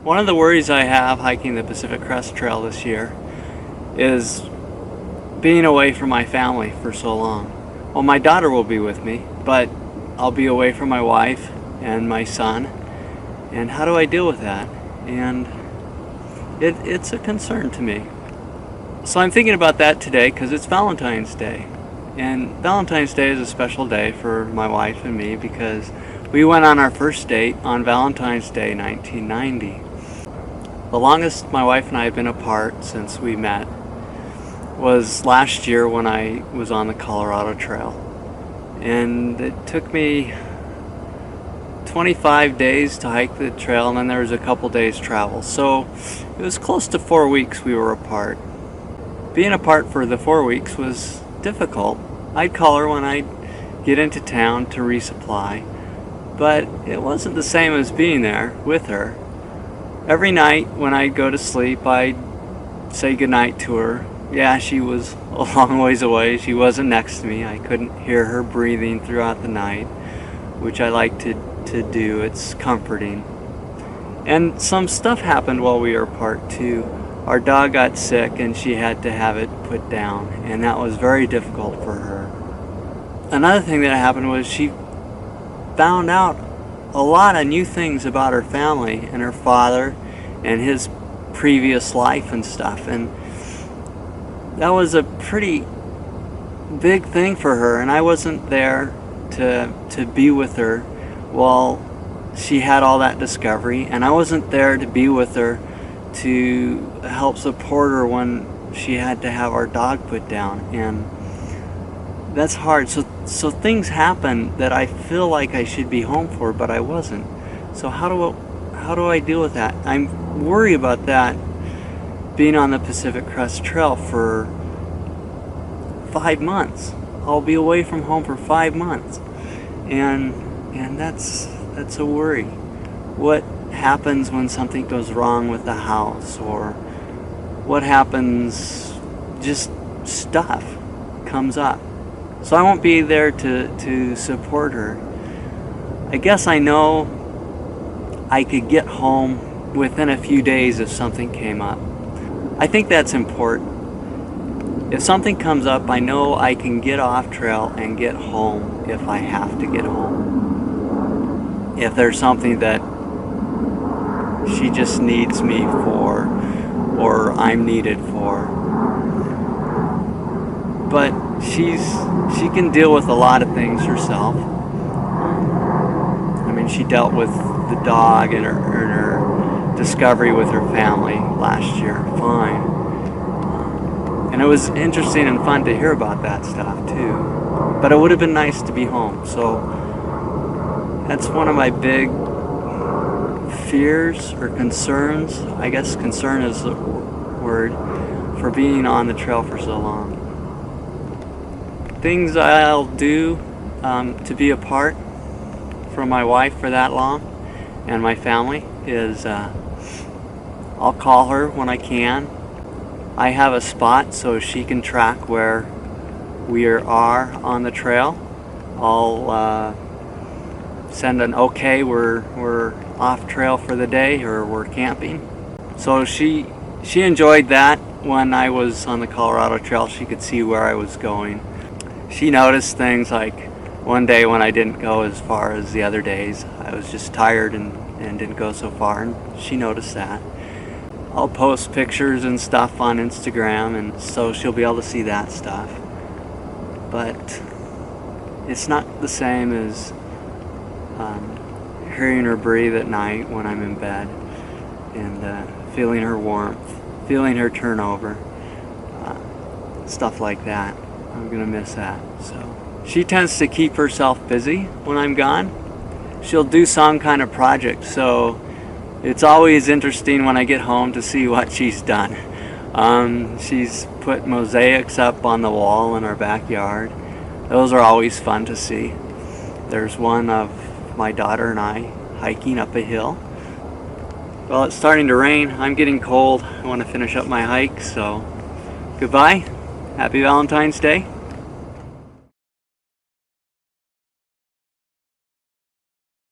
One of the worries I have hiking the Pacific Crest Trail this year is being away from my family for so long. Well, my daughter will be with me, but I'll be away from my wife and my son. And how do I deal with that? And it's a concern to me. So I'm thinking about that today because it's Valentine's Day. And Valentine's Day is a special day for my wife and me because we went on our first date on Valentine's Day 1990. The longest my wife and I have been apart since we met was last year when I was on the Colorado Trail. And it took me 25 days to hike the trail, and then there was a couple days travel. So it was close to 4 weeks we were apart. Being apart for the 4 weeks was difficult. I'd call her when I'd get into town to resupply, but it wasn't the same as being there with her. Every night when I'd go to sleep, I'd say goodnight to her. Yeah, she was a long ways away. She wasn't next to me. I couldn't hear her breathing throughout the night, which I like to do. It's comforting. And some stuff happened while we were apart too. Our dog got sick and she had to have it put down, and that was very difficult for her. Another thing that happened was she found out a lot of new things about her family and her father and his previous life and stuff, and that was a pretty big thing for her, and I wasn't there to be with her while she had all that discovery, and I wasn't there to be with her to help support her when she had to have our dog put down, and that's hard. So things happen that I feel like I should be home for, but I wasn't. So how do I deal with that? I'm worried about that being on the Pacific Crest Trail for 5 months. I'll be away from home for 5 months, and that's a worry. What happens when something goes wrong with the house, or what happens, just stuff comes up. So I won't be there to support her. I guess I know I could get home within a few days if something came up. I think that's important. If something comes up, I know I can get off trail and get home if I have to get home. If there's something that she just needs me for, or I'm needed for. But she can deal with a lot of things herself. I mean, she dealt with the dog and her discovery with her family last year fine. And it was interesting and fun to hear about that stuff too. But it would have been nice to be home. So that's one of my big fears or concerns. I guess concern is the word for being on the trail for so long. Things I'll do to be apart from my wife for that long and my family is I'll call her when I can. I have a spot so she can track where we are on the trail. I'll send an okay, we're off trail for the day, or we're camping. So she enjoyed that. When I was on the Colorado Trail, she could see where I was going. She noticed things like one day when I didn't go as far as the other days. I was just tired and didn't go so far, and she noticed that. I'll post pictures and stuff on Instagram, and so she'll be able to see that stuff. But it's not the same as hearing her breathe at night when I'm in bed, and feeling her warmth, feeling her turn over, stuff like that. I'm gonna miss that. So she tends to keep herself busy when I'm gone. She'll do some kind of project, so it's always interesting when I get home to see what she's done. She's put mosaics up on the wall in our backyard. Those are always fun to see. There's one of my daughter and I hiking up a hill. Well, it's starting to rain. I'm getting cold. I want to finish up my hike, so goodbye. Happy Valentine's Day.